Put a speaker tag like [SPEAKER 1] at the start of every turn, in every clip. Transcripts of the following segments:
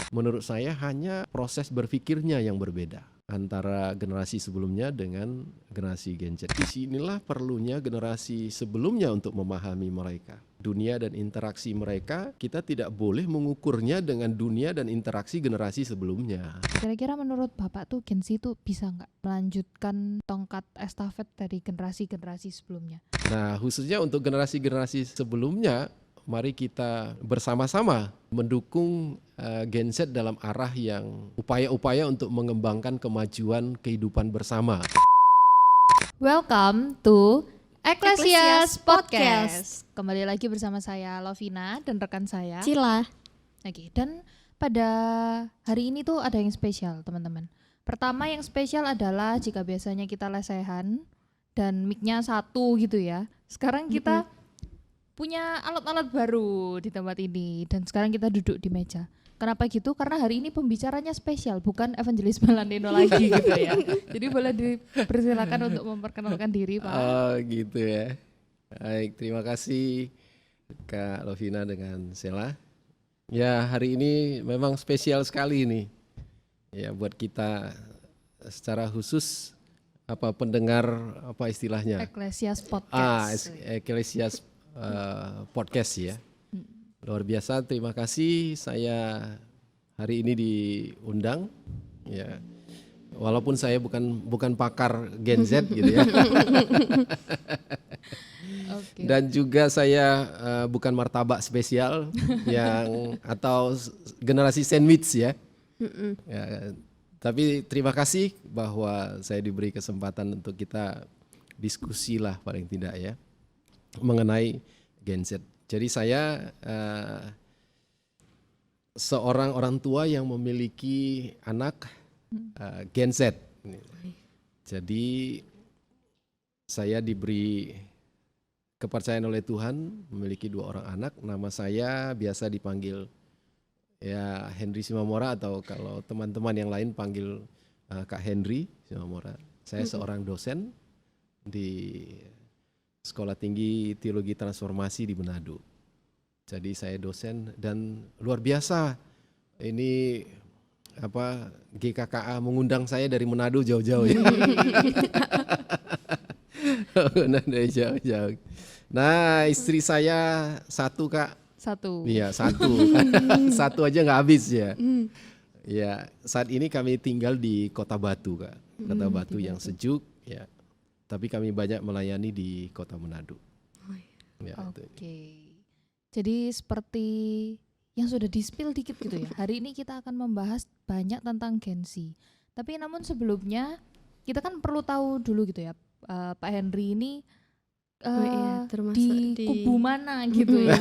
[SPEAKER 1] Menurut saya hanya proses berpikirnya yang berbeda antara generasi sebelumnya dengan generasi Gen Z. Disinilah perlunya generasi sebelumnya untuk memahami mereka. Dunia dan interaksi mereka, kita tidak boleh mengukurnya dengan dunia dan interaksi generasi sebelumnya.
[SPEAKER 2] Kira-kira menurut Bapak tuh Gen Z tuh bisa nggak melanjutkan tongkat estafet dari generasi-generasi sebelumnya?
[SPEAKER 1] Nah, khususnya untuk generasi-generasi sebelumnya, mari kita bersama-sama mendukung Gen Z dalam arah yang upaya-upaya untuk mengembangkan kemajuan kehidupan bersama.
[SPEAKER 2] Welcome to Ecclesias Podcast. Kembali lagi bersama saya Lovina dan rekan saya
[SPEAKER 3] Cila.
[SPEAKER 2] Oke, dan pada hari ini tuh ada yang spesial teman-teman. Pertama yang spesial adalah jika biasanya kita lesehan dan mic-nya satu gitu ya. Sekarang kita punya alat-alat baru di tempat ini dan sekarang kita duduk di meja. Kenapa gitu? Karena hari ini pembicaranya spesial, bukan Evangelis Melandeno lagi gitu ya. Jadi boleh dipersilakan untuk memperkenalkan diri, Pak.
[SPEAKER 1] Oh gitu ya. Baik, terima kasih Kak Lovina dengan Sela. Ya, hari ini memang spesial sekali nih. Ya, buat kita secara khusus pendengar apa istilahnya?
[SPEAKER 2] Ecclesias Podcast.
[SPEAKER 1] Ecclesias Podcast ya. Luar biasa, terima kasih saya hari ini diundang ya. Walaupun saya bukan pakar Gen Z gitu ya.
[SPEAKER 2] Okay.
[SPEAKER 1] Dan juga saya bukan martabak spesial yang atau generasi sandwich ya. Ya. Tapi terima kasih bahwa saya diberi kesempatan untuk kita diskusi lah paling tidak ya mengenai Gen Z. Jadi saya seorang orang tua yang memiliki anak Gen Z. Jadi saya diberi kepercayaan oleh Tuhan memiliki 2 orang anak. Nama saya biasa dipanggil ya Henry Simamora atau kalau teman-teman yang lain panggil Kak Henry Simamora. Saya seorang dosen di Sekolah Tinggi Teologi Transformasi di Manado. Jadi saya dosen dan luar biasa ini GKKA mengundang saya dari Manado jauh-jauh ya. Dari jauh-jauh. Nah, istri saya satu Kak.
[SPEAKER 2] Satu.
[SPEAKER 1] Iya, satu. Satu aja nggak habis ya. Ya, saat ini kami tinggal di Kota Batu Kak. Kota Batu yang sejuk ya. Tapi kami banyak melayani di Kota Manado. Ya,
[SPEAKER 2] Oke. Jadi seperti yang sudah di-spill dikit gitu ya. Hari ini kita akan membahas banyak tentang Gen Z. Tapi namun sebelumnya kita kan perlu tahu dulu gitu ya, Pak Henry ini di kubu mana gitu ya.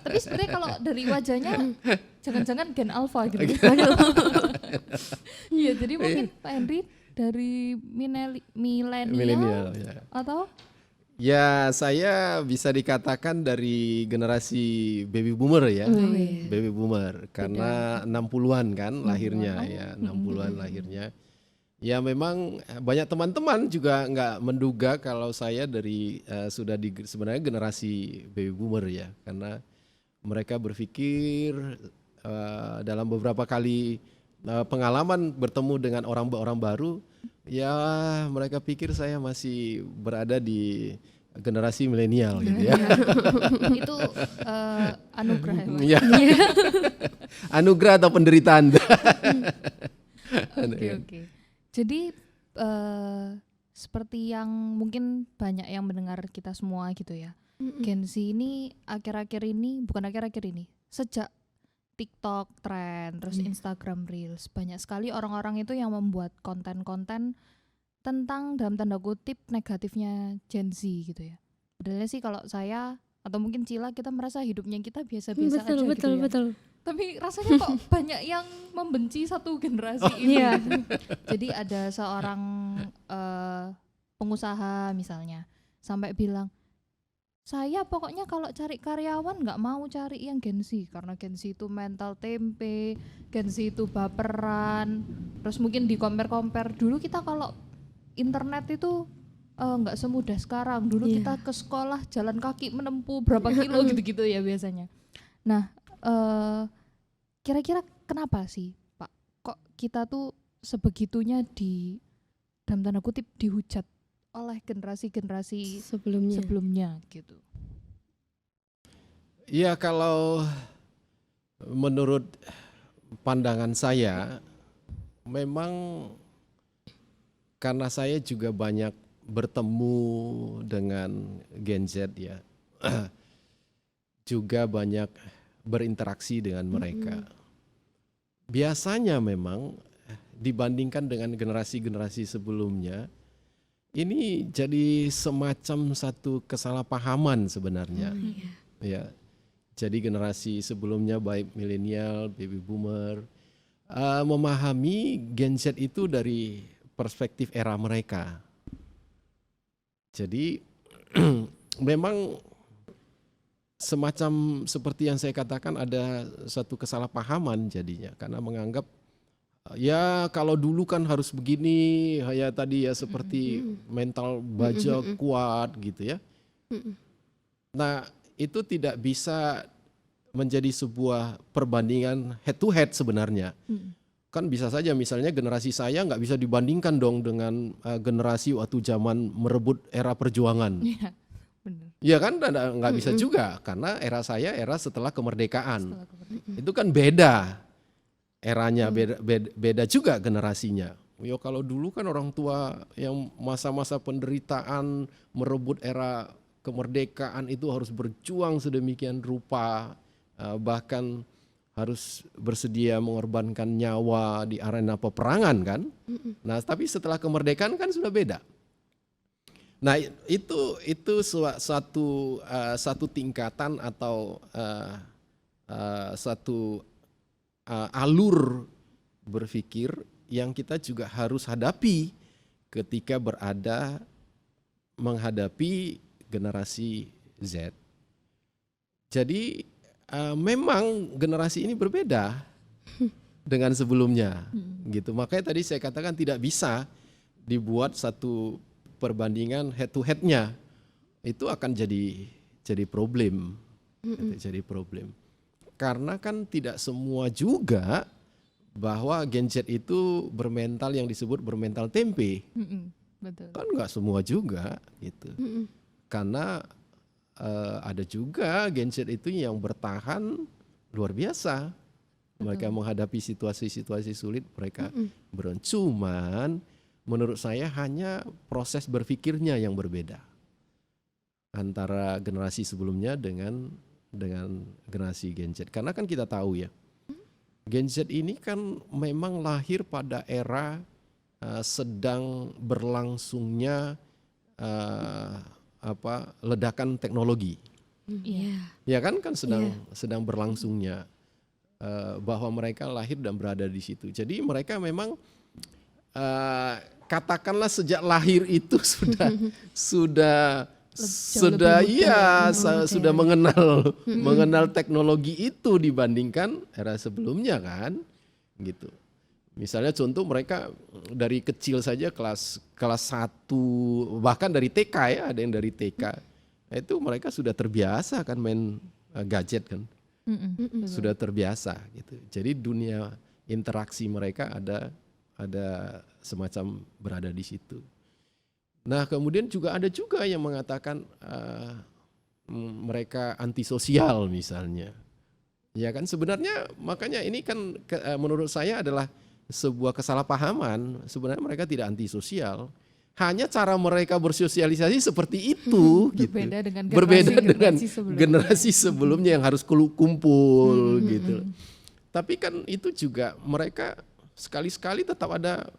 [SPEAKER 2] Tapi sebenarnya kalau dari wajahnya jangan-jangan Gen Alpha gitu. Iya, jadi mungkin Pak Henry dari milenial
[SPEAKER 1] ya.
[SPEAKER 2] atau?
[SPEAKER 1] Ya, saya bisa dikatakan dari generasi baby boomer ya. Baby boomer karena 60-an kan lahirnya ya, 60-an lahirnya. Ya memang banyak teman-teman juga nggak menduga kalau saya dari sebenarnya generasi baby boomer ya, karena mereka berpikir dalam beberapa kali pengalaman bertemu dengan orang baru, ya mereka pikir saya masih berada di generasi milenial gitu ya.
[SPEAKER 2] Itu anugerah
[SPEAKER 1] ya. Anugerah atau penderitaan.
[SPEAKER 2] Oke. Jadi seperti yang mungkin banyak yang mendengar kita semua gitu ya. Gen Z ini bukan akhir-akhir ini, sejak TikTok trend, terus Instagram Reels, banyak sekali orang-orang itu yang membuat konten-konten tentang dalam tanda kutip negatifnya Gen Z gitu ya. Padahal sih kalau saya atau mungkin Cila, kita merasa hidupnya kita biasa-biasa aja gitu ya. Betul. Tapi rasanya kok banyak yang membenci satu generasi ini. Gitu. Jadi ada seorang pengusaha misalnya sampai bilang, saya pokoknya kalau cari karyawan nggak mau cari yang Gen Z karena Gen Z itu mental tempe, Gen Z itu baperan. Terus mungkin di compare dulu kita kalau internet itu nggak semudah sekarang. Dulu kita ke sekolah jalan kaki menempuh berapa kilo gitu-gitu ya biasanya. Nah kira-kira kenapa sih Pak kok kita tuh sebegitunya dalam tanda kutip dihujat oleh generasi-generasi sebelumnya gitu.
[SPEAKER 1] Ya kalau menurut pandangan saya memang karena saya juga banyak bertemu dengan Gen Z ya, juga banyak berinteraksi dengan mereka. Biasanya memang dibandingkan dengan generasi-generasi sebelumnya, ini jadi semacam satu kesalahpahaman sebenarnya. Ya, jadi generasi sebelumnya baik milenial, baby boomer, memahami Gen Z itu dari perspektif era mereka. Jadi memang semacam seperti yang saya katakan ada satu kesalahpahaman jadinya karena menganggap ya kalau dulu kan harus begini ya tadi ya seperti mental baja kuat gitu ya. Nah itu tidak bisa menjadi sebuah perbandingan head to head sebenarnya. Kan bisa saja misalnya generasi saya nggak bisa dibandingkan dong dengan generasi waktu zaman merebut era perjuangan.
[SPEAKER 2] Iya, benar.
[SPEAKER 1] Ya kan nggak bisa juga karena era saya era setelah kemerdekaan. Itu kan beda. Eranya beda juga generasinya. Ya kalau dulu kan orang tua yang masa-masa penderitaan merebut era kemerdekaan itu harus berjuang sedemikian rupa, bahkan harus bersedia mengorbankan nyawa di arena peperangan kan. Nah tapi setelah kemerdekaan kan sudah beda. Nah itu satu tingkatan atau satu alur berpikir yang kita juga harus hadapi ketika menghadapi generasi Z. Jadi memang generasi ini berbeda dengan sebelumnya, gitu. Makanya tadi saya katakan tidak bisa dibuat satu perbandingan head to headnya, itu akan jadi problem, jadi problem. Karena kan tidak semua juga bahwa Gen Z itu bermental yang disebut bermental tempe.
[SPEAKER 2] Betul.
[SPEAKER 1] Kan nggak semua juga gitu. Karena ada juga Gen Z itu yang bertahan luar biasa. Mereka menghadapi situasi-situasi sulit mereka cuman menurut saya hanya proses berpikirnya yang berbeda antara generasi sebelumnya dengan generasi Gen Z. Karena kan kita tahu ya, Gen Z ini kan memang lahir pada era sedang berlangsungnya ledakan teknologi. Ya kan sedang berlangsungnya bahwa mereka lahir dan berada di situ. Jadi mereka memang katakanlah sejak lahir itu sudah mengenal teknologi itu dibandingkan era sebelumnya kan gitu. Misalnya contoh mereka dari kecil saja kelas 1 bahkan dari TK ya, ada yang dari TK. Itu mereka sudah terbiasa kan main gadget kan. Sudah terbiasa gitu. Jadi dunia interaksi mereka ada semacam berada di situ. Nah kemudian ada juga yang mengatakan mereka antisosial misalnya. Ya kan sebenarnya makanya ini kan menurut saya adalah sebuah kesalahpahaman. Sebenarnya mereka tidak antisosial. Hanya cara mereka bersosialisasi seperti itu gitu. Berbeda dengan generasi sebelumnya yang harus kumpul gitu. Tapi kan itu juga mereka sekali-sekali tetap ada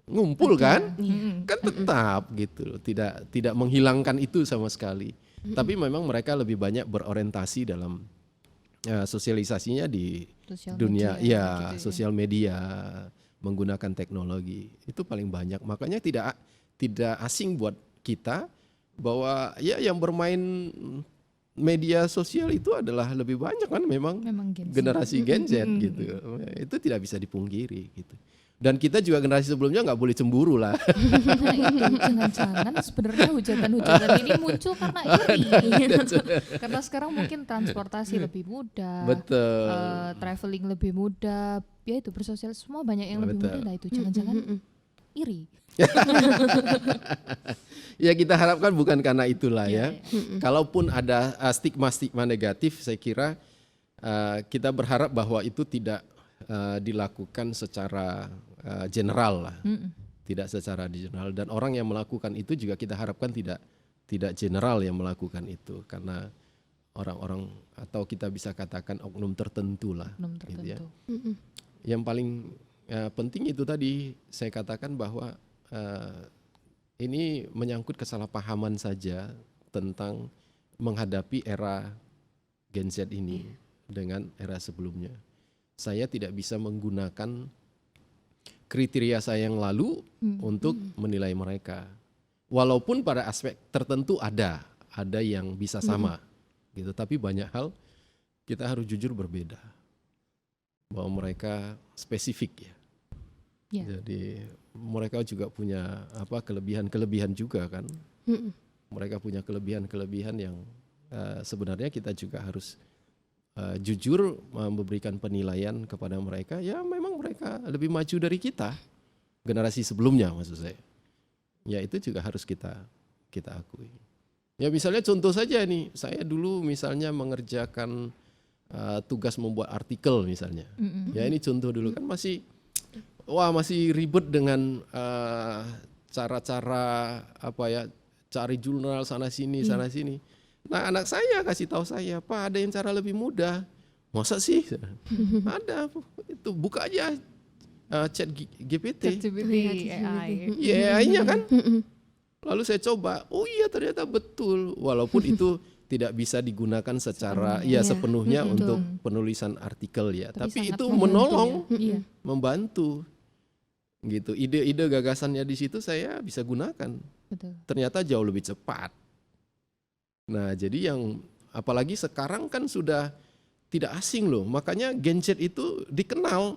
[SPEAKER 1] ngumpul kan tetap gitu, tidak menghilangkan itu sama sekali. Tapi memang mereka lebih banyak berorientasi dalam sosialisasinya di dunia sosial media menggunakan teknologi itu paling banyak. Makanya tidak asing buat kita bahwa ya yang bermain media sosial itu adalah lebih banyak kan memang generasi Gen Z gitu. Itu tidak bisa dipungkiri gitu. Dan kita juga generasi sebelumnya nggak boleh cemburu lah.
[SPEAKER 2] Nah itu jangan-jangan sebenarnya hujatan-hujatan ini muncul karena iri. Karena sekarang mungkin transportasi lebih mudah,
[SPEAKER 1] Betul.
[SPEAKER 2] traveling lebih mudah, ya itu bersosial semua banyak yang lebih
[SPEAKER 1] Betul.
[SPEAKER 2] mudah. Nah itu jangan-jangan iri.
[SPEAKER 1] Ya kita harapkan bukan karena itulah ya.
[SPEAKER 2] Iya.
[SPEAKER 1] Kalaupun ada stigma-stigma negatif, saya kira kita berharap bahwa itu tidak dilakukan secara general lah, tidak secara general. Dan orang yang melakukan itu juga kita harapkan tidak general yang melakukan itu, karena orang-orang atau kita bisa katakan oknum tertentu lah.
[SPEAKER 2] Oknum
[SPEAKER 1] gitu ya.
[SPEAKER 2] tertentu.
[SPEAKER 1] Yang paling penting itu tadi saya katakan bahwa ini menyangkut kesalahpahaman saja tentang menghadapi era Gen Z ini dengan era sebelumnya. Saya tidak bisa menggunakan kriteria saya yang lalu untuk menilai mereka. Walaupun pada aspek tertentu ada yang bisa sama gitu, tapi banyak hal kita harus jujur berbeda. Bahwa mereka spesifik ya. Jadi mereka juga punya kelebihan juga kan. Mereka punya kelebihan yang sebenarnya kita juga harus jujur memberikan penilaian kepada mereka. Ya memang mereka lebih maju dari kita, generasi sebelumnya maksud saya. Ya itu juga harus kita akui. Ya misalnya contoh saja nih, saya dulu misalnya mengerjakan tugas membuat artikel misalnya. Ya ini contoh dulu kan masih ribet dengan cara-cara cari jurnal sana sini. Nah anak saya kasih tahu saya, Pak ada yang cara lebih mudah. Masa sih? Ada, itu buka aja chat GPT.
[SPEAKER 2] AI.
[SPEAKER 1] Ya AI-nya kan. Lalu saya coba, oh iya ternyata betul. Walaupun itu tidak bisa digunakan secara sepenuhnya untuk penulisan artikel ya. Tapi itu menolong, membantu. Gitu. Ide-ide gagasannya di situ saya bisa gunakan.
[SPEAKER 2] Betul.
[SPEAKER 1] Ternyata jauh lebih cepat. Nah, jadi yang apalagi sekarang kan sudah tidak asing loh. Makanya Gen Z itu dikenal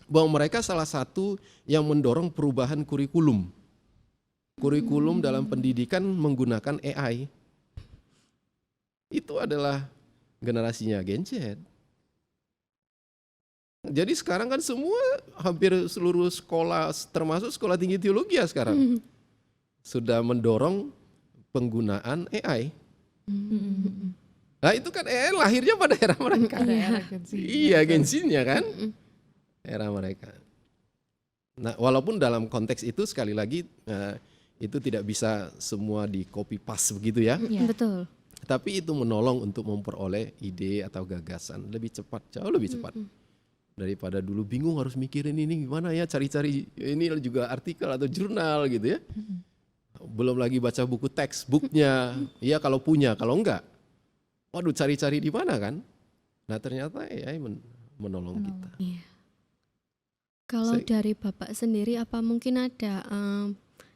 [SPEAKER 1] bahwa mereka salah satu yang mendorong perubahan kurikulum. Kurikulum dalam pendidikan menggunakan AI. Itu adalah generasinya Gen Z. Jadi sekarang kan semua hampir seluruh sekolah, termasuk sekolah tinggi teologi ya sekarang, sudah mendorong penggunaan AI. Nah itu kan AI lahirnya pada era mereka. Iya Gen Z-nya kan, era mereka. Nah walaupun dalam konteks itu sekali lagi itu tidak bisa semua di copy paste begitu ya.
[SPEAKER 3] Betul.
[SPEAKER 1] Tapi itu menolong untuk memperoleh ide atau gagasan lebih cepat, jauh lebih cepat. Daripada dulu bingung harus mikirin ini gimana ya, cari-cari ini juga artikel atau jurnal gitu ya. Belum lagi baca buku textbooknya, ya kalau punya, kalau enggak, waduh cari-cari di mana kan. Nah ternyata AI menolong kita.
[SPEAKER 3] Iya. Kalau dari Bapak sendiri apa mungkin ada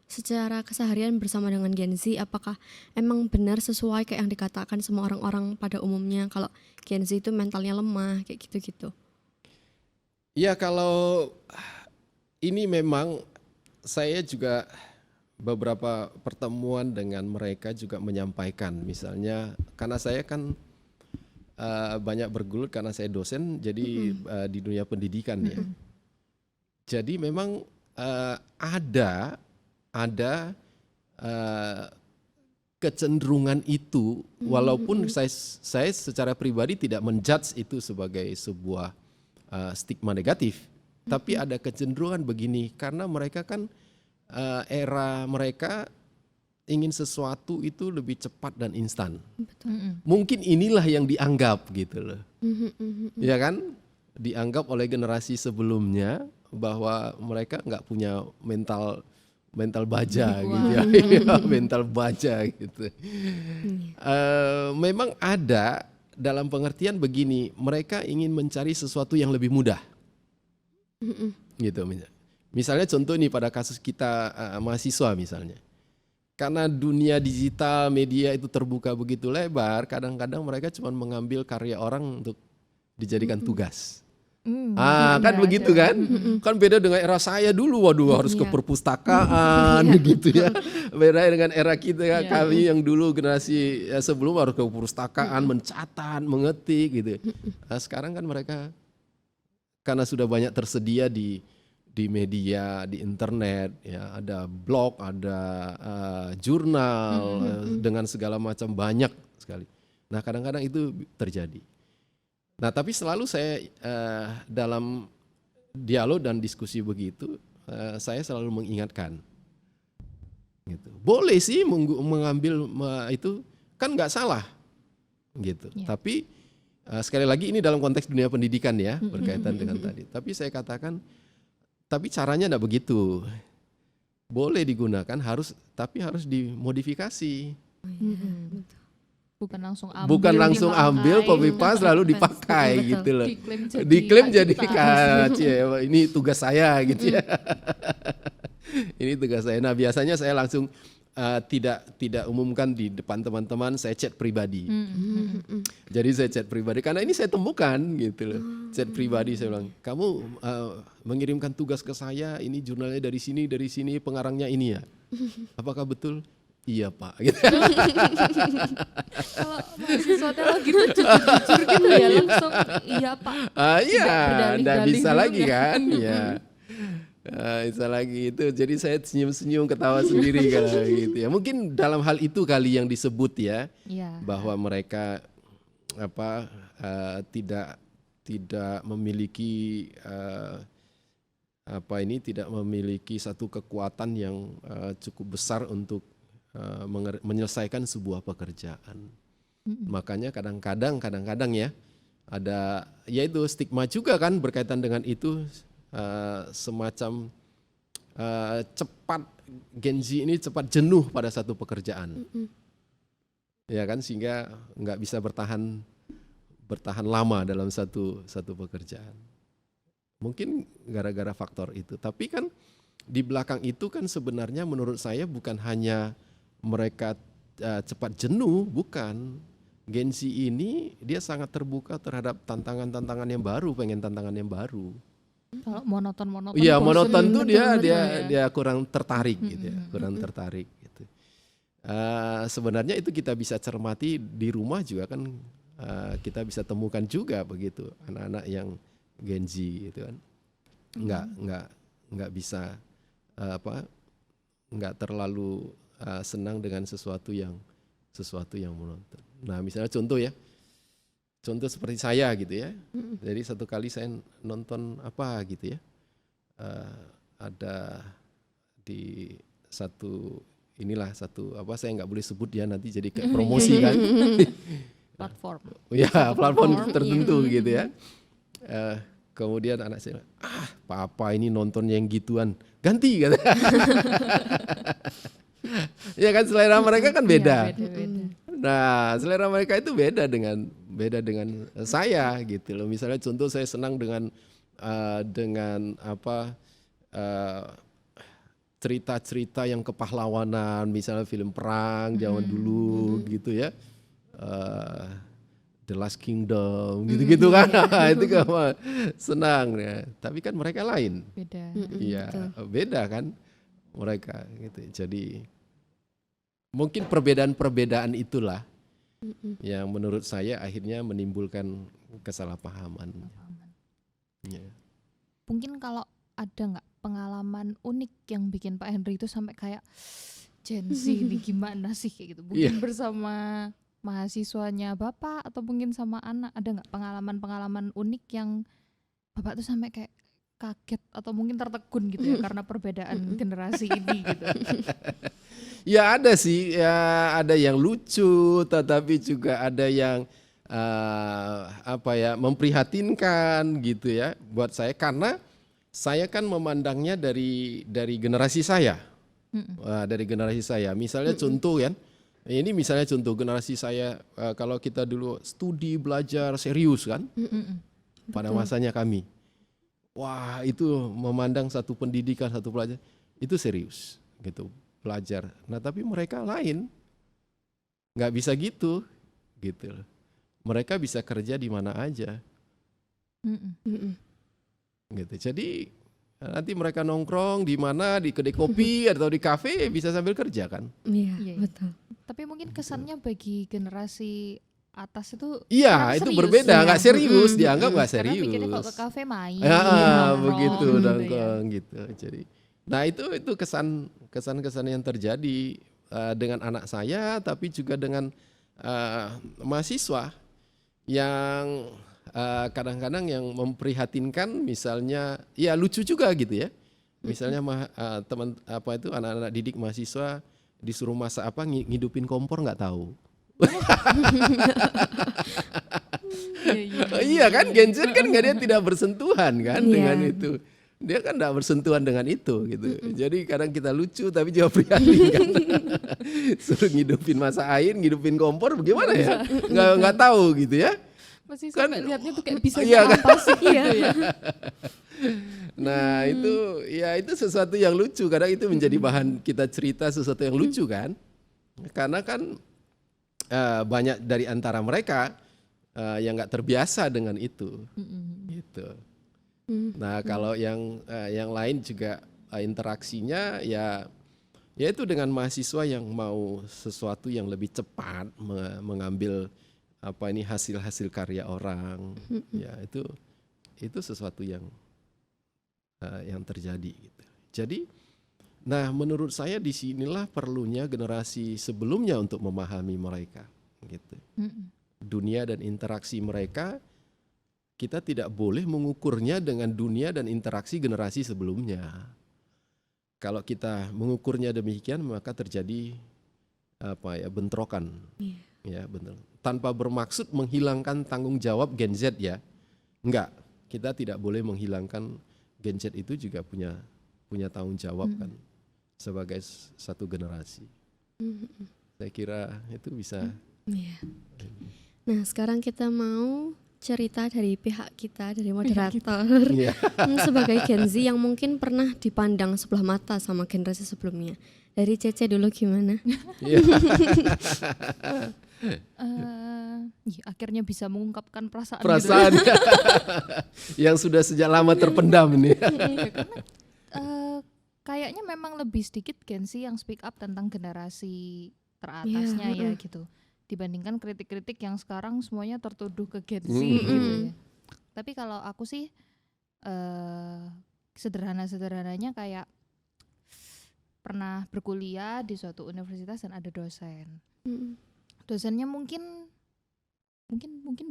[SPEAKER 3] secara keseharian bersama dengan Gen Z, apakah emang benar sesuai kayak yang dikatakan semua orang-orang pada umumnya kalau Gen Z itu mentalnya lemah kayak gitu-gitu?
[SPEAKER 1] Ya kalau ini memang saya juga beberapa pertemuan dengan mereka juga menyampaikan, misalnya karena saya kan banyak bergelut karena saya dosen, jadi di dunia pendidikan ya. Jadi memang ada kecenderungan itu, walaupun saya secara pribadi tidak menjudge itu sebagai sebuah stigma negatif, tapi ada kecenderungan begini karena mereka kan era mereka ingin sesuatu itu lebih cepat dan instan. Mungkin inilah yang dianggap gitu loh, ya kan, dianggap oleh generasi sebelumnya bahwa mereka nggak punya mental baja gitu ya, mental baja gitu. Memang ada dalam pengertian begini, mereka ingin mencari sesuatu yang lebih mudah, gitu. Misalnya contoh nih pada kasus kita mahasiswa misalnya, karena dunia digital media itu terbuka begitu lebar, kadang-kadang mereka cuma mengambil karya orang untuk dijadikan tugas. Kan
[SPEAKER 2] ada,
[SPEAKER 1] begitu
[SPEAKER 2] ada.
[SPEAKER 1] kan? Kan beda dengan era saya dulu, waduh harus ke
[SPEAKER 3] Iya.
[SPEAKER 1] perpustakaan gitu ya. Beda dengan era kita ya,
[SPEAKER 2] Iya.
[SPEAKER 1] kami yang dulu generasi sebelum harus ke perpustakaan, mencatat, mengetik gitu. Nah, sekarang kan mereka karena sudah banyak tersedia di media, di internet, ya ada blog, ada jurnal dengan segala macam banyak sekali. Nah kadang-kadang itu terjadi. Nah tapi selalu saya dalam dialog dan diskusi begitu, saya selalu mengingatkan, gitu. Boleh sih mengambil itu kan nggak salah, gitu.
[SPEAKER 2] Iya.
[SPEAKER 1] Tapi sekali lagi ini dalam konteks dunia pendidikan ya berkaitan dengan tadi. Tapi saya katakan, tapi caranya tidak begitu. Boleh digunakan, tapi harus dimodifikasi.
[SPEAKER 2] Bukan langsung ambil,
[SPEAKER 1] Bukan langsung ambil,
[SPEAKER 2] dipakai.
[SPEAKER 1] copy paste lalu dipakai
[SPEAKER 3] Betul.
[SPEAKER 1] gitu loh.
[SPEAKER 2] Diklaim
[SPEAKER 1] Jadi
[SPEAKER 2] hak cipta.
[SPEAKER 1] ini tugas saya gitu ya. Ini tugas saya. Nah biasanya saya langsung tidak umumkan di depan teman-teman, saya chat pribadi. Jadi saya chat pribadi karena ini saya temukan gitu loh. Chat pribadi saya bilang, kamu mengirimkan tugas ke saya, ini jurnalnya dari sini, pengarangnya ini ya. Apakah betul? Iya Pak. Gitu.
[SPEAKER 2] Kalau mahasiswa kalau gitu jujur-jujur gitu ya langsung iya Pak.
[SPEAKER 1] Iya,
[SPEAKER 2] berdalih-dalih
[SPEAKER 1] nggak bisa
[SPEAKER 2] dulu
[SPEAKER 1] lagi kan? Ya. Bisa lagi itu. Jadi saya senyum-senyum ketawa sendiri kalau gitu ya. Mungkin dalam hal itu kali yang disebut ya,
[SPEAKER 2] Iya.
[SPEAKER 1] bahwa mereka tidak memiliki tidak memiliki satu kekuatan yang cukup besar untuk menyelesaikan sebuah pekerjaan. Makanya kadang-kadang ya ada yaitu stigma juga kan berkaitan dengan itu, semacam cepat Gen Z ini cepat jenuh pada satu pekerjaan. Ya kan, sehingga nggak bisa bertahan lama dalam satu pekerjaan. Mungkin gara-gara faktor itu. Tapi kan di belakang itu kan sebenarnya menurut saya bukan hanya mereka cepat jenuh, bukan. Gen Z ini dia sangat terbuka terhadap tantangan-tantangan yang baru, pengen tantangan yang baru.
[SPEAKER 2] Kalau monoton
[SPEAKER 1] Iya,
[SPEAKER 2] bosen.
[SPEAKER 1] monoton tuh dia
[SPEAKER 2] ya.
[SPEAKER 1] kurang tertarik gitu ya, kurang tertarik gitu. Sebenarnya itu kita bisa cermati di rumah juga kan, kita bisa temukan juga begitu anak-anak yang Gen Z gitu kan, nggak bisa nggak terlalu senang dengan sesuatu yang monoton. Nah misalnya contoh seperti saya gitu ya. Jadi satu kali saya nonton apa gitu ya, ada di satu saya nggak boleh sebut ya nanti jadi kayak promosi kan.
[SPEAKER 2] Platform.
[SPEAKER 1] Ya platform
[SPEAKER 2] platform,
[SPEAKER 1] tertentu gitu ya. Kemudian anak saya, papa ini nonton yang gituan, ganti kata. Ya kan selera mereka kan beda.
[SPEAKER 2] Iya, beda-beda.
[SPEAKER 1] Nah selera mereka itu beda dengan saya gitu loh. Misalnya contoh saya senang dengan cerita-cerita yang kepahlawanan, misalnya film perang zaman dulu gitu ya. The Last Kingdom gitu-gitu kan. Itu kan senang ya. Tapi kan mereka lain.
[SPEAKER 2] Beda.
[SPEAKER 1] Iya, beda kan mereka gitu. Jadi mungkin perbedaan-perbedaan itulah yang menurut saya akhirnya menimbulkan kesalahpahaman. Ya.
[SPEAKER 2] Mungkin kalau ada nggak pengalaman unik yang bikin Pak Henry itu sampai kayak Gen Z ini gimana sih kayak gitu? Mungkin
[SPEAKER 1] Iya.
[SPEAKER 2] bersama mahasiswanya Bapak atau mungkin sama anak, ada nggak pengalaman-pengalaman unik yang Bapak tuh sampai kayak kaget atau mungkin tertegun gitu ya karena perbedaan generasi ini gitu.
[SPEAKER 1] Ya ada sih, ya ada yang lucu, tetapi juga ada yang memprihatinkan gitu ya buat saya, karena saya kan memandangnya dari generasi saya. Dari generasi saya. Misalnya contoh kan, ini misalnya contoh generasi saya, kalau kita dulu studi belajar serius kan, pada masanya kami. Wah itu memandang satu pendidikan, satu pelajaran itu serius gitu, belajar. Nah tapi mereka lain, nggak bisa gitu. Mereka bisa kerja di mana aja. gitu. Jadi nanti mereka nongkrong di mana, di kedai kopi atau di kafe bisa sambil kerja kan.
[SPEAKER 3] Iya,
[SPEAKER 2] Iya, iya.
[SPEAKER 3] betul.
[SPEAKER 2] Tapi mungkin kesannya bagi generasi atas itu
[SPEAKER 1] Iya,
[SPEAKER 2] kurang
[SPEAKER 1] itu
[SPEAKER 2] serius.
[SPEAKER 1] berbeda,
[SPEAKER 3] Iya.
[SPEAKER 1] nggak serius,
[SPEAKER 3] Mm-mm,
[SPEAKER 1] dianggap nggak
[SPEAKER 2] Karena pikirnya kalau
[SPEAKER 1] serius.
[SPEAKER 2] ke kafe main,
[SPEAKER 1] Ya,
[SPEAKER 2] nongkrong,
[SPEAKER 1] begitu
[SPEAKER 2] gitu ya.
[SPEAKER 1] nongkrong gitu. Jadi, nah itu kesan yang terjadi dengan anak saya, tapi juga dengan mahasiswa yang kadang-kadang yang memprihatinkan, misalnya, ya lucu juga gitu ya. Misalnya teman apa itu anak-anak didik mahasiswa disuruh masak apa ngidupin kompor nggak tahu. Iya kan, Gen Z kan dia tidak bersentuhan kan
[SPEAKER 3] Iya.
[SPEAKER 1] dengan itu. Dia kan tidak bersentuhan dengan itu gitu. Jadi kadang kita lucu tapi juga prihatin kan. Suruh ngidupin masak air, ngidupin kompor bagaimana ya? Nggak tahu gitu ya.
[SPEAKER 2] Masih
[SPEAKER 1] Kan-
[SPEAKER 2] sampai lihatnya tuh kayak bisa
[SPEAKER 1] Iya kan?
[SPEAKER 2] apa sih gitu ya.
[SPEAKER 1] Nah itu sesuatu yang lucu. Kadang itu menjadi bahan kita cerita sesuatu yang lucu kan. Karena kan banyak dari antara mereka yang nggak terbiasa dengan itu. Gitu. Nah kalau yang lain juga interaksinya ya itu dengan mahasiswa yang mau sesuatu yang lebih cepat mengambil apa ini hasil karya orang, ya itu sesuatu yang terjadi gitu. Jadi, nah menurut saya disinilah perlunya generasi sebelumnya untuk memahami mereka, gitu. Dunia dan interaksi mereka. Kita tidak boleh mengukurnya dengan dunia dan interaksi generasi sebelumnya. Kalau kita mengukurnya demikian maka terjadi bentrokan. Ya, benar. Tanpa bermaksud menghilangkan tanggung jawab Gen Z ya. Enggak, kita tidak boleh menghilangkan Gen Z itu juga punya tanggung jawab kan sebagai satu generasi. Saya kira itu bisa.
[SPEAKER 3] Iya. Nah, sekarang kita mau cerita dari pihak kita, dari moderator.
[SPEAKER 1] Iya.
[SPEAKER 3] Sebagai Gen Z yang mungkin pernah dipandang sebelah mata sama generasi sebelumnya. Dari Cece dulu gimana?
[SPEAKER 1] Iya.
[SPEAKER 2] Akhirnya bisa mengungkapkan perasaan,
[SPEAKER 1] Perasaan
[SPEAKER 2] gitu ya.
[SPEAKER 1] yang sudah sejak lama terpendam nih.
[SPEAKER 2] Iya, karena kayaknya memang lebih sedikit Gen Z yang speak up tentang generasi teratasnya ya gitu, dibandingkan kritik-kritik yang sekarang semuanya tertuduh ke Gen Z gitu ya. Tapi kalau aku sih sederhananya kayak pernah berkuliah di suatu universitas dan ada dosen. Dosennya mungkin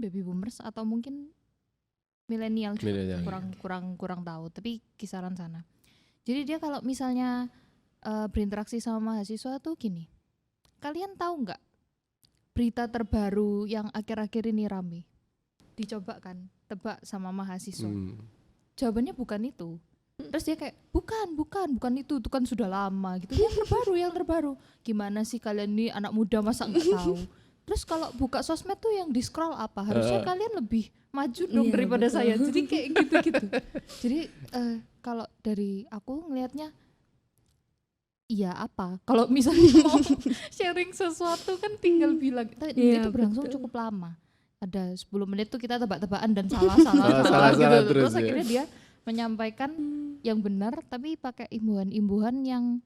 [SPEAKER 2] baby boomers atau mungkin milenial juga.
[SPEAKER 1] Milenial,
[SPEAKER 2] kurang tahu, tapi kisaran sana. Jadi dia kalau misalnya berinteraksi sama mahasiswa tuh gini, kalian tahu nggak berita terbaru yang akhir-akhir ini rame? Dicoba kan tebak sama mahasiswa. Jawabannya bukan itu. Terus dia kayak bukan itu kan sudah lama gitu. Yang terbaru. Gimana sih kalian nih anak muda masa nggak tahu? Terus kalau buka sosmed tuh yang di scroll apa? Harusnya kalian lebih maju dong daripada saya. Jadi kayak gitu-gitu. Jadi kalau dari aku ngelihatnya, iya apa? Kalau misalnya mau sharing sesuatu kan tinggal bilang. Itu berlangsung cukup lama. Ada 10 menit tuh kita tebak-tebakan dan salah gitu. Terus akhirnya dia menyampaikan yang benar tapi pakai imbuhan-imbuhan yang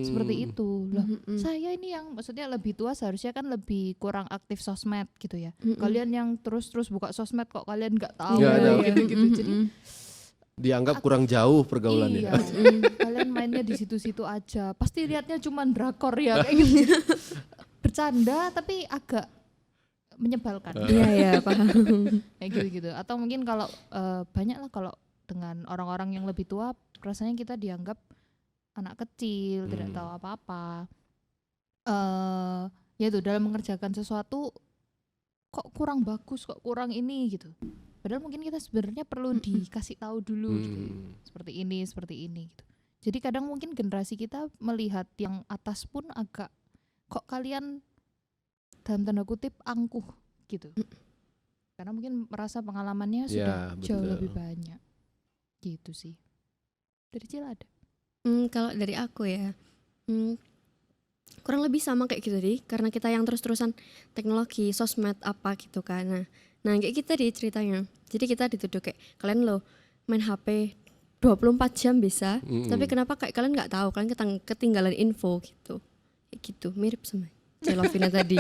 [SPEAKER 2] seperti itu. Loh, saya ini yang maksudnya lebih tua seharusnya kan lebih kurang aktif sosmed gitu ya. Kalian yang terus buka sosmed kok kalian nggak tahu gitu-gitu. Jadi
[SPEAKER 1] dianggap kurang jauh pergaulannya.
[SPEAKER 2] Iya, kalian mainnya di situ-situ aja. Pasti lihatnya cuma drakor ya kayak gitu. Bercanda tapi agak menyebalkan.
[SPEAKER 3] Iya, paham.
[SPEAKER 2] Kayak gitu-gitu. Atau mungkin kalau banyak lah kalau dengan orang-orang yang lebih tua, rasanya kita dianggap anak kecil, tidak tahu apa-apa. Ya itu dalam mengerjakan sesuatu kok kurang bagus, kok kurang ini gitu. Padahal mungkin kita sebenarnya perlu dikasih tahu dulu gitu. Seperti ini gitu. Jadi kadang mungkin generasi kita melihat yang atas pun agak kok kalian dalam tanda kutip angkuh gitu. Karena mungkin merasa pengalamannya sudah jauh lebih banyak. Gitu sih. Dari Cila ada?
[SPEAKER 3] Kalau dari aku ya, kurang lebih sama kayak gitu deh. Karena kita yang terus-terusan teknologi, sosmed apa gitu kan. Nah kayak kita di ceritanya. Jadi kita dituduh kayak kalian loh main HP 24 jam bisa,
[SPEAKER 1] Mm-mm.
[SPEAKER 3] tapi kenapa kayak kalian nggak tahu, kalian ketinggalan info gitu. Kayak gitu, mirip sama Celovina tadi.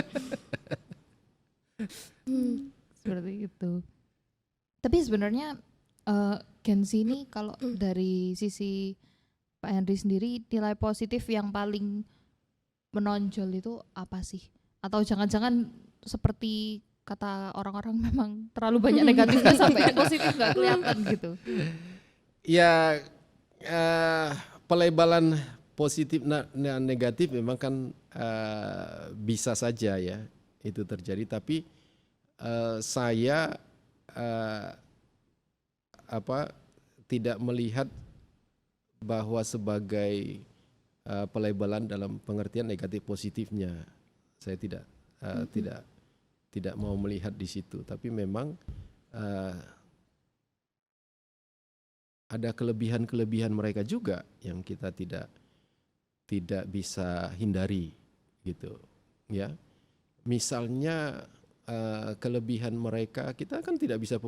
[SPEAKER 2] Seperti itu. Tapi sebenarnya Gen Z ini kalau dari sisi Pak Henry sendiri, nilai positif yang paling menonjol itu apa sih? Atau jangan-jangan seperti kata orang-orang memang terlalu banyak negatifnya sampai yang positif nggak kelihatan gitu?
[SPEAKER 1] Ya, pelebalan positif dan negatif memang kan bisa saja ya itu terjadi, tapi saya tidak melihat bahwa sebagai pelebalan dalam pengertian negatif positifnya. Saya tidak mau melihat di situ, tapi memang ada kelebihan-kelebihan mereka juga yang kita tidak bisa hindari gitu ya. Misalnya kelebihan mereka, kita kan tidak bisa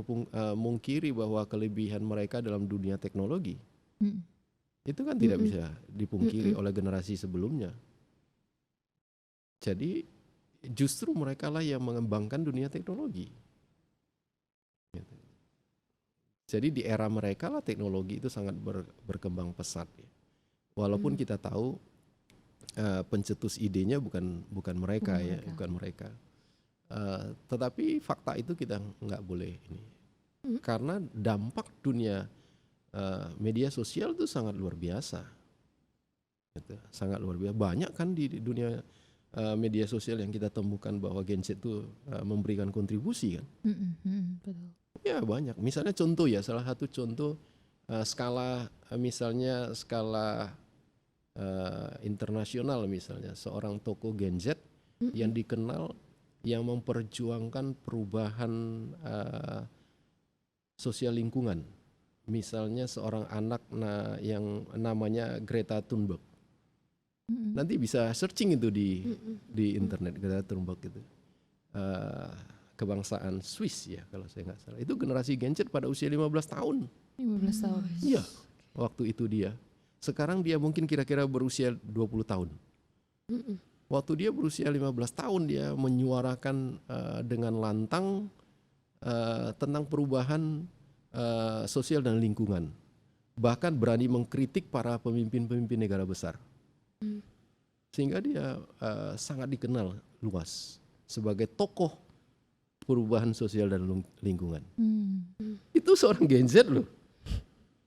[SPEAKER 1] mungkiri bahwa kelebihan mereka dalam dunia teknologi itu kan tidak bisa dipungkiri oleh generasi sebelumnya. Jadi justru mereka lah yang mengembangkan dunia teknologi gitu. Jadi di era mereka lah teknologi itu sangat berkembang pesat ya. Walaupun kita tahu pencetus idenya bukan mereka ya, bukan mereka. Tetapi fakta itu kita nggak boleh ini, karena dampak dunia media sosial itu sangat luar biasa, gitu, sangat luar biasa. Banyak kan di dunia media sosial yang kita temukan bahwa Gen Z itu memberikan kontribusi kan.
[SPEAKER 2] Betul.
[SPEAKER 1] Ya banyak. Misalnya contoh ya, salah satu contoh misalnya skala internasional, misalnya seorang tokoh Gen Z yang dikenal, yang memperjuangkan perubahan sosial lingkungan. Misalnya seorang anak yang namanya Greta Thunberg. Nanti bisa searching itu di internet, Greta Thunberg itu. Kebangsaan Swiss ya kalau saya nggak salah. Itu generasi Gen Z pada usia 15 tahun.
[SPEAKER 2] 15 tahun.
[SPEAKER 1] Iya, waktu itu dia. Sekarang dia mungkin kira-kira berusia 20 tahun. Waktu dia berusia 15 tahun dia menyuarakan dengan lantang tentang perubahan sosial dan lingkungan. Bahkan berani mengkritik para pemimpin-pemimpin negara besar. Sehingga dia sangat dikenal luas sebagai tokoh perubahan sosial dan lingkungan. Itu seorang Gen Z loh.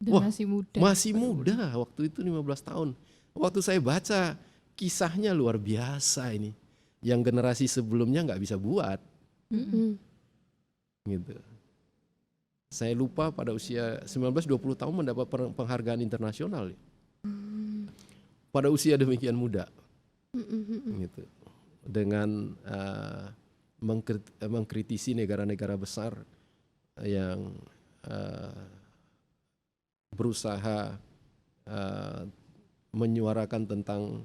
[SPEAKER 2] Dan masih muda.
[SPEAKER 1] Masih muda waktu itu 15 tahun. Waktu saya baca kisahnya luar biasa ini. Yang generasi sebelumnya nggak bisa buat. Gitu. Saya lupa pada usia 19-20 tahun mendapat penghargaan internasional. Pada usia demikian muda. Gitu. Dengan mengkritisi negara-negara besar yang berusaha menyuarakan tentang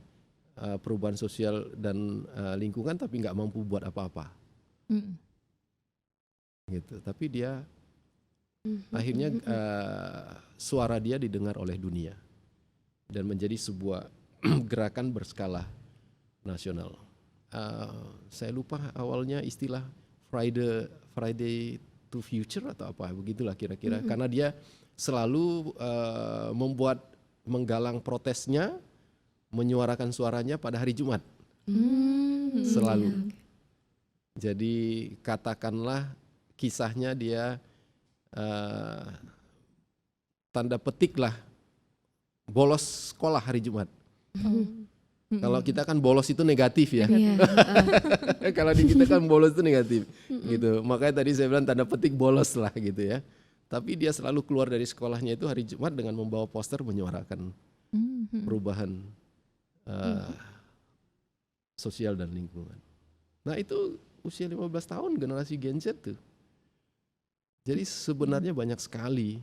[SPEAKER 1] perubahan sosial dan lingkungan, tapi nggak mampu buat apa-apa. Gitu. Tapi dia akhirnya suara dia didengar oleh dunia dan menjadi sebuah gerakan berskala nasional. Saya lupa awalnya istilah Friday to Future atau apa begitulah kira-kira, karena dia selalu menggalang protesnya, menyuarakan suaranya pada hari Jumat. Selalu. Jadi katakanlah kisahnya dia tanda petik lah bolos sekolah hari Jumat. Kalau kita kan bolos itu negatif ya. Kalau di kita kan bolos itu negatif gitu. Makanya tadi saya bilang tanda petik bolos lah gitu ya. Tapi dia selalu keluar dari sekolahnya itu hari Jumat dengan membawa poster menyuarakan perubahan sosial dan lingkungan. Nah itu usia 15 tahun generasi Gen Z tuh. Jadi sebenarnya banyak sekali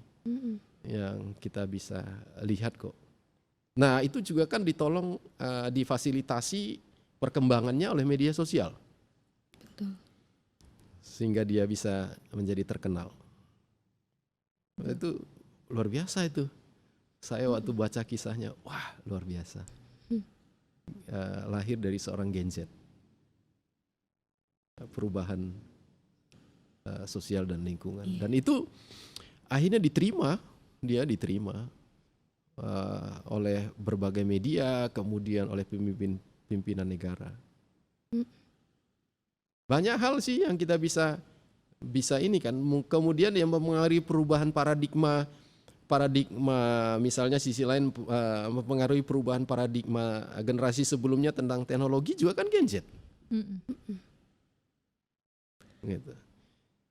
[SPEAKER 1] yang kita bisa lihat kok. Nah itu juga kan ditolong, difasilitasi perkembangannya oleh media sosial.
[SPEAKER 3] Betul.
[SPEAKER 1] Sehingga dia bisa menjadi terkenal. Itu luar biasa itu. Saya waktu baca kisahnya, wah luar biasa. Lahir dari seorang Gen Z. Perubahan sosial dan lingkungan. Dan itu akhirnya dia diterima oleh berbagai media, kemudian oleh pimpinan negara. Banyak hal sih yang kita bisa ini kan. Kemudian yang mempengaruhi perubahan paradigma misalnya sisi lain mempengaruhi perubahan paradigma generasi sebelumnya tentang teknologi juga kan Gen Z. Gitu.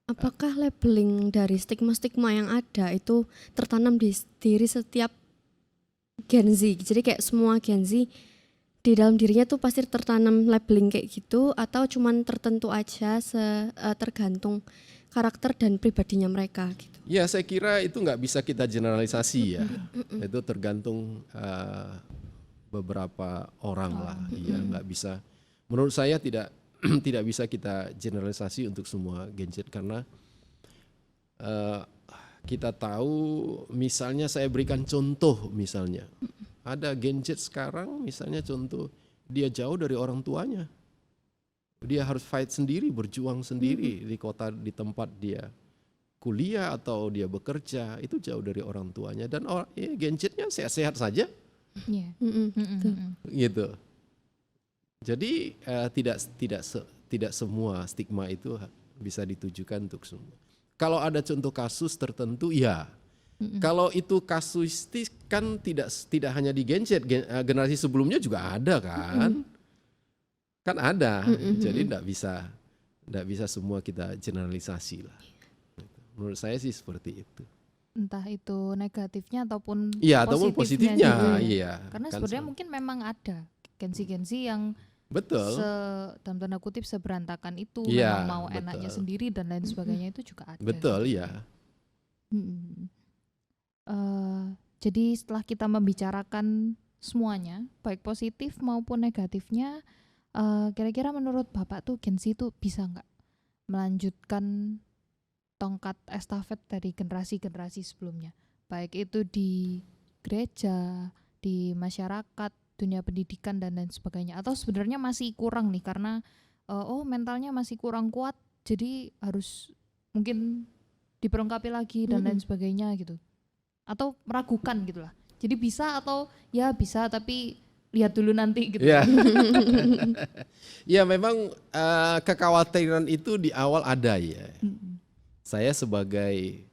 [SPEAKER 3] Apakah labeling dari stigma-stigma yang ada itu tertanam di diri setiap Gen Z? Jadi kayak semua Gen Z di dalam dirinya tuh pasti tertanam labeling kayak gitu, atau cuman tertentu aja tergantung karakter dan pribadinya mereka gitu?
[SPEAKER 1] Ya saya kira itu nggak bisa kita generalisasi ya. Itu tergantung beberapa orang lah. Ya nggak bisa. Menurut saya tidak bisa kita generalisasi untuk semua Gen Z karena kita tahu, misalnya saya berikan contoh, misalnya ada Gen Z sekarang misalnya contoh, dia jauh dari orang tuanya, dia harus fight sendiri, berjuang sendiri di kota, di tempat dia kuliah atau dia bekerja, itu jauh dari orang tuanya, dan Gen Z-nya sehat-sehat saja. Gitu. Jadi tidak semua stigma itu bisa ditujukan untuk semua. Kalau ada contoh kasus tertentu, ya. Kalau itu kasuistik kan tidak hanya di Gen Z, generasi sebelumnya juga ada kan, kan ada. Jadi tidak bisa semua kita generalisasi lah. Menurut saya sih seperti itu.
[SPEAKER 2] Entah itu negatifnya ataupun
[SPEAKER 1] Ataupun positifnya,
[SPEAKER 2] juga.
[SPEAKER 1] iya.
[SPEAKER 2] Karena
[SPEAKER 1] Kan
[SPEAKER 2] sebenarnya mungkin memang ada Gen-Z yang
[SPEAKER 1] betul.
[SPEAKER 2] dalam tanda kutip seberantakan itu,
[SPEAKER 1] Iya,
[SPEAKER 2] memang mau
[SPEAKER 1] betul.
[SPEAKER 2] enaknya sendiri dan lain sebagainya, itu juga ada.
[SPEAKER 1] Betul, ya.
[SPEAKER 2] Jadi setelah kita membicarakan semuanya, baik positif maupun negatifnya, kira-kira menurut Bapak tuh Gen Z tuh bisa nggak melanjutkan tongkat estafet dari generasi-generasi sebelumnya, baik itu di gereja, di masyarakat, dunia pendidikan dan lain sebagainya, atau sebenarnya masih kurang nih karena mentalnya masih kurang kuat, jadi harus mungkin diperlengkapi lagi dan lain sebagainya gitu, atau meragukan gitulah. Jadi bisa atau ya bisa tapi lihat dulu nanti gitu.
[SPEAKER 1] Ya, ya memang kekhawatiran itu di awal ada ya. Saya sebagai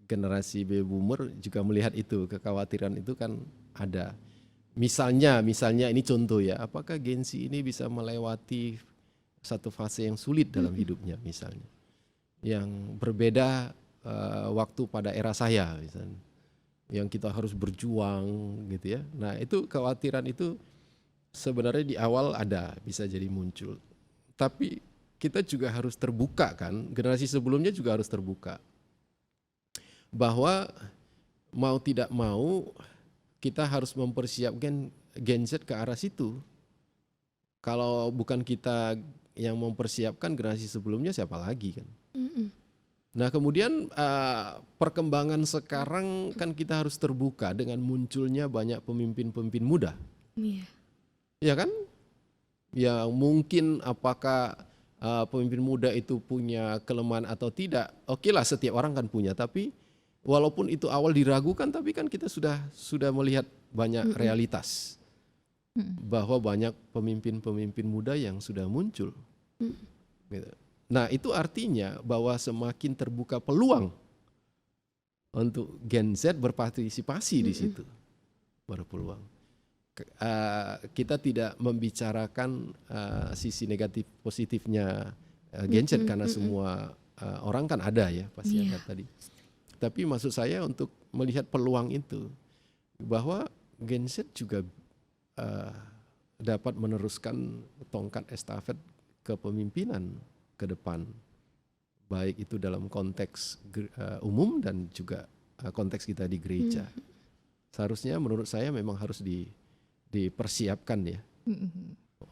[SPEAKER 1] generasi baby boomer juga melihat itu, kekhawatiran itu kan ada. Misalnya ini contoh ya, apakah Gen Z ini bisa melewati satu fase yang sulit dalam hidupnya misalnya, yang berbeda waktu pada era saya misalnya, yang kita harus berjuang gitu ya. Nah itu kekhawatiran itu sebenarnya di awal ada, bisa jadi muncul. Tapi kita juga harus terbuka kan, generasi sebelumnya juga harus terbuka. Bahwa mau tidak mau kita harus mempersiapkan Gen Z ke arah situ. Kalau bukan kita yang mempersiapkan, generasi sebelumnya siapa lagi kan. Nah kemudian perkembangan sekarang kan kita harus terbuka dengan munculnya banyak pemimpin-pemimpin muda. Ya kan? Yang mungkin apakah pemimpin muda itu punya kelemahan atau tidak? Oke lah, setiap orang kan punya, tapi walaupun itu awal diragukan, tapi kan kita sudah melihat banyak realitas bahwa banyak pemimpin-pemimpin muda yang sudah muncul. Gitu. Nah itu artinya bahwa semakin terbuka peluang untuk Gen Z berpartisipasi di situ, berpeluang. Kita tidak membicarakan sisi negatif positifnya Gen Z karena semua orang kan ada ya, pasti ada tadi. Tapi maksud saya untuk melihat peluang itu, bahwa Gen Z juga dapat meneruskan tongkat estafet kepemimpinan ke depan, baik itu dalam konteks umum dan juga konteks kita di gereja. Seharusnya menurut saya memang harus dipersiapkan ya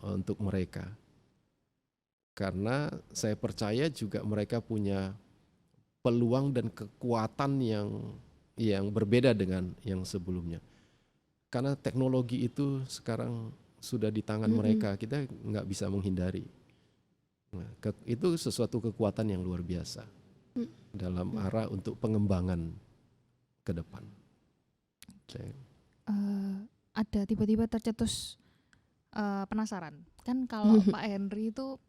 [SPEAKER 1] untuk mereka, karena saya percaya juga mereka punya peluang dan kekuatan yang yang berbeda dengan yang sebelumnya. Karena teknologi itu sekarang sudah di tangan mereka, kita nggak bisa menghindari. Nah, itu sesuatu kekuatan yang luar biasa dalam arah untuk pengembangan ke depan.
[SPEAKER 2] Ada tiba-tiba tercetus penasaran. Kan kalau Pak Henry itu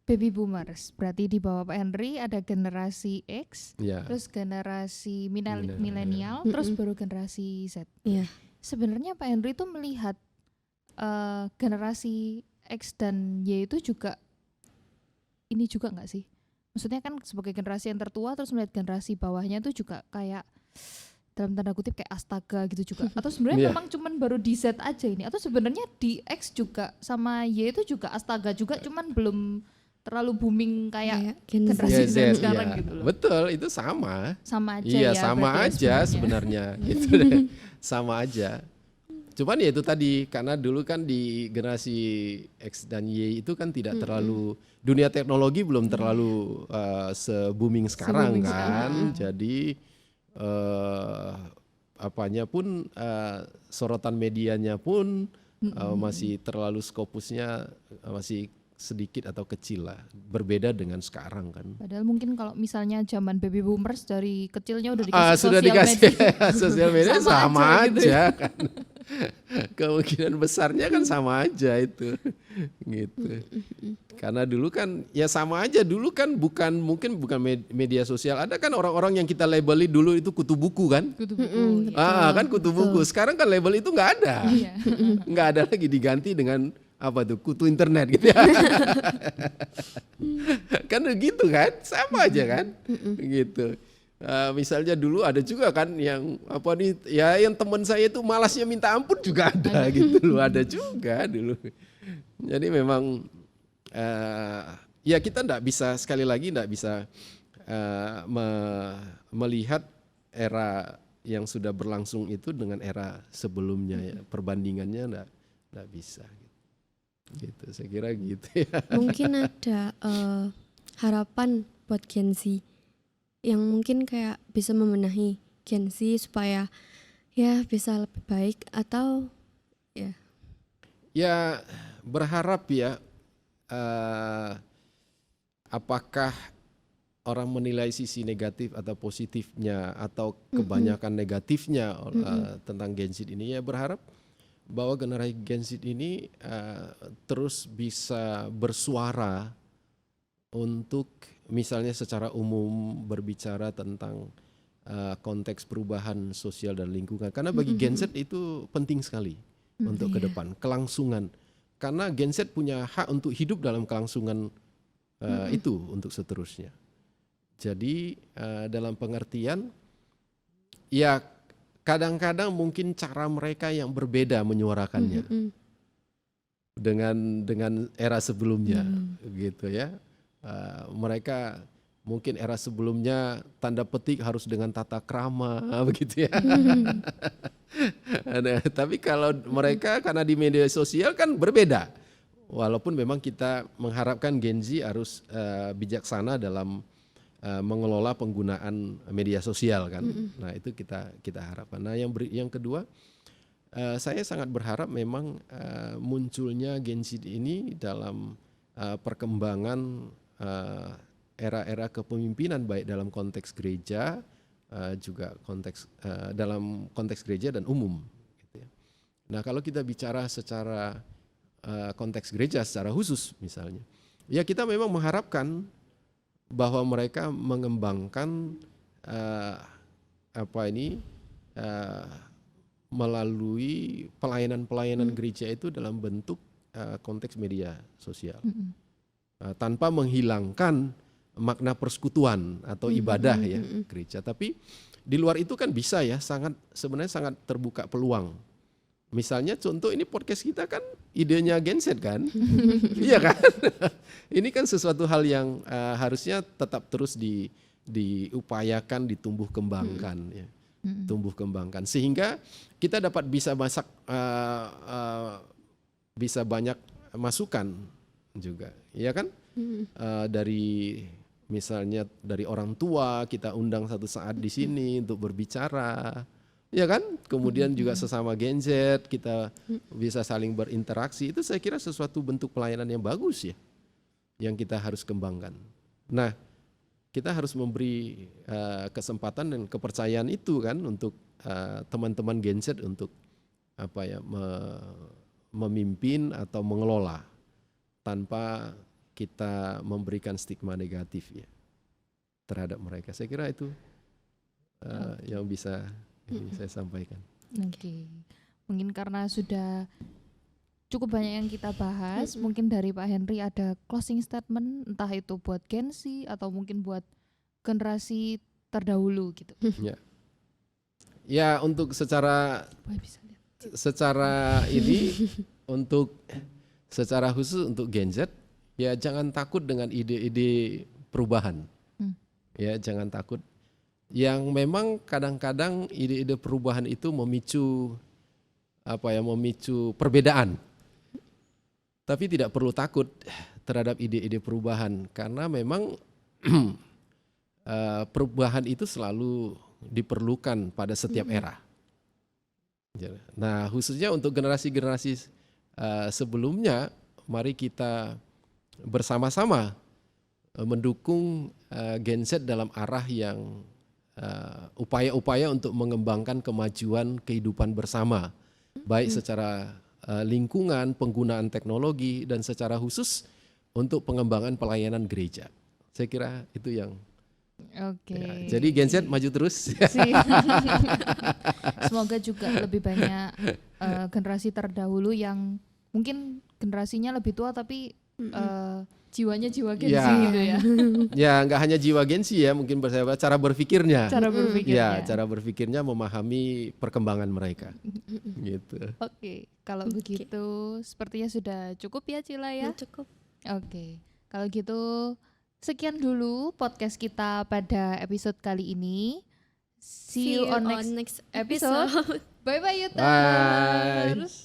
[SPEAKER 2] baby boomers, berarti di bawah Pak Henry ada generasi X,
[SPEAKER 1] Ya,
[SPEAKER 2] terus generasi
[SPEAKER 1] Milenial,
[SPEAKER 2] milenial, terus baru generasi Z.
[SPEAKER 3] Iya.
[SPEAKER 2] Sebenarnya Pak Henry itu melihat generasi X dan Y itu juga ini juga nggak sih? Maksudnya kan sebagai generasi yang tertua terus melihat generasi bawahnya itu juga kayak dalam tanda kutip kayak astaga gitu juga. Atau sebenarnya memang cuman baru di Z aja ini? Atau sebenarnya di X juga sama Y itu juga astaga juga, cuman belum terlalu booming kayak
[SPEAKER 3] Gen Z.
[SPEAKER 2] generasi Z
[SPEAKER 1] Z,
[SPEAKER 2] sekarang
[SPEAKER 1] ya.
[SPEAKER 2] gitu loh.
[SPEAKER 1] Betul, itu sama.
[SPEAKER 2] Sama aja
[SPEAKER 1] Iya,
[SPEAKER 2] ya.
[SPEAKER 1] sama
[SPEAKER 2] berarti ya
[SPEAKER 1] aja sebenarnya gitu deh. Sama aja. Cuman ya itu tadi, karena dulu kan di generasi X dan Y itu kan tidak terlalu, dunia teknologi belum terlalu se-booming sekarang kan. Jadi apanya pun sorotan medianya pun masih terlalu skopusnya masih sedikit atau kecil lah, berbeda dengan sekarang kan.
[SPEAKER 2] Padahal mungkin kalau misalnya zaman baby boomers dari kecilnya udah dikasih
[SPEAKER 1] Sudah
[SPEAKER 2] sosial
[SPEAKER 1] dikasih
[SPEAKER 2] media.
[SPEAKER 1] sosial media sama
[SPEAKER 2] Sama aja gitu
[SPEAKER 1] aja kan. Kemungkinan besarnya kan sama aja itu gitu. Karena dulu kan ya sama aja, dulu kan mungkin bukan media sosial, ada kan orang-orang yang kita labeli dulu itu kutu buku kan.
[SPEAKER 2] Kutu buku.
[SPEAKER 1] Kan kutu buku. Sekarang kan label itu nggak ada.
[SPEAKER 2] Iya.
[SPEAKER 1] Nggak ada lagi, diganti dengan apa tuh, kutu internet gitu ya. Kan gitu kan, sama aja kan, gitu. Misalnya dulu ada juga kan yang apa nih, ya yang teman saya itu malasnya minta ampun juga ada gitu loh, ada juga dulu. Jadi memang ya kita nggak bisa, sekali lagi nggak bisa melihat era yang sudah berlangsung itu dengan era sebelumnya ya. Perbandingannya nggak bisa. Gitu, saya kira gitu ya.
[SPEAKER 3] Mungkin ada harapan buat Gen Z yang mungkin kayak bisa membenahi Gen Z supaya ya bisa lebih baik, atau
[SPEAKER 1] Ya berharap ya, apakah orang menilai sisi negatif atau positifnya atau kebanyakan negatifnya tentang Gen Z ini, ya berharap bahwa generasi Gen Z ini terus bisa bersuara untuk misalnya secara umum berbicara tentang konteks perubahan sosial dan lingkungan. Karena bagi Gen Z itu penting sekali untuk ke depan, kelangsungan. Karena Gen Z punya hak untuk hidup dalam kelangsungan itu untuk seterusnya. Jadi dalam pengertian ya kadang-kadang mungkin cara mereka yang berbeda menyuarakannya dengan era sebelumnya gitu ya. Mereka mungkin era sebelumnya tanda petik harus dengan tata krama begitu ya. Nah, tapi kalau mereka karena di media sosial kan berbeda. Walaupun memang kita mengharapkan Gen Z harus bijaksana dalam mengelola penggunaan media sosial kan. Nah, itu kita harapkan. Nah, yang kedua, saya sangat berharap memang munculnya Gen Z ini dalam perkembangan era-era kepemimpinan, baik dalam konteks gereja juga dalam konteks gereja dan umum gitu ya. Nah, kalau kita bicara secara konteks gereja secara khusus misalnya, ya kita memang mengharapkan bahwa mereka mengembangkan melalui pelayanan-pelayanan gereja itu dalam bentuk konteks media sosial, tanpa menghilangkan makna persekutuan atau ibadah ya gereja. Tapi di luar itu kan bisa ya, sebenarnya sangat terbuka peluang. Misalnya contoh ini podcast kita kan idenya Gen Z kan, iya kan? Ini kan sesuatu hal yang harusnya tetap terus diupayakan, ditumbuh kembangkan ya. Tumbuh kembangkan sehingga kita dapat bisa banyak masukan juga, ya kan? Dari misalnya dari orang tua kita undang satu saat di sini untuk berbicara, ya kan? Kemudian juga sesama Gen Z kita bisa saling berinteraksi. Itu saya kira sesuatu bentuk pelayanan yang bagus ya, yang kita harus kembangkan. Nah, kita harus memberi kesempatan dan kepercayaan itu kan untuk teman-teman Gen Z untuk memimpin atau mengelola tanpa kita memberikan stigma negatif ya terhadap mereka. Saya kira itu yang bisa saya sampaikan.
[SPEAKER 2] Oke. Mungkin karena sudah cukup banyak yang kita bahas, mungkin dari Pak Henry ada closing statement, entah itu buat Gen Z atau mungkin buat generasi terdahulu gitu.
[SPEAKER 1] Ya, untuk secara ini untuk secara khusus untuk Gen Z, ya jangan takut dengan ide-ide perubahan. Ya, jangan takut. Yang memang kadang-kadang ide-ide perubahan itu memicu perbedaan. Tapi tidak perlu takut terhadap ide-ide perubahan karena memang perubahan itu selalu diperlukan pada setiap era. Nah, khususnya untuk generasi-generasi sebelumnya, mari kita bersama-sama mendukung Gen Z dalam arah yang upaya-upaya untuk mengembangkan kemajuan kehidupan bersama, baik secara lingkungan, penggunaan teknologi, dan secara khusus untuk pengembangan pelayanan gereja. Saya kira itu yang
[SPEAKER 2] Oke.
[SPEAKER 1] Ya, jadi Gen Z maju terus.
[SPEAKER 2] Semoga juga lebih banyak generasi terdahulu yang mungkin generasinya lebih tua tapi jiwanya jiwa Gen Z gitu ya.
[SPEAKER 1] Ya, nggak hanya jiwa Gen Z ya, mungkin cara berpikirnya. Cara berpikirnya memahami perkembangan mereka. Gitu.
[SPEAKER 2] Oke, kalau begitu sepertinya sudah cukup ya Cila ya.
[SPEAKER 3] Cukup.
[SPEAKER 2] Oke, kalau gitu sekian dulu podcast kita pada episode kali ini. See you on next episode. Bye bye Yuta.
[SPEAKER 1] Bye.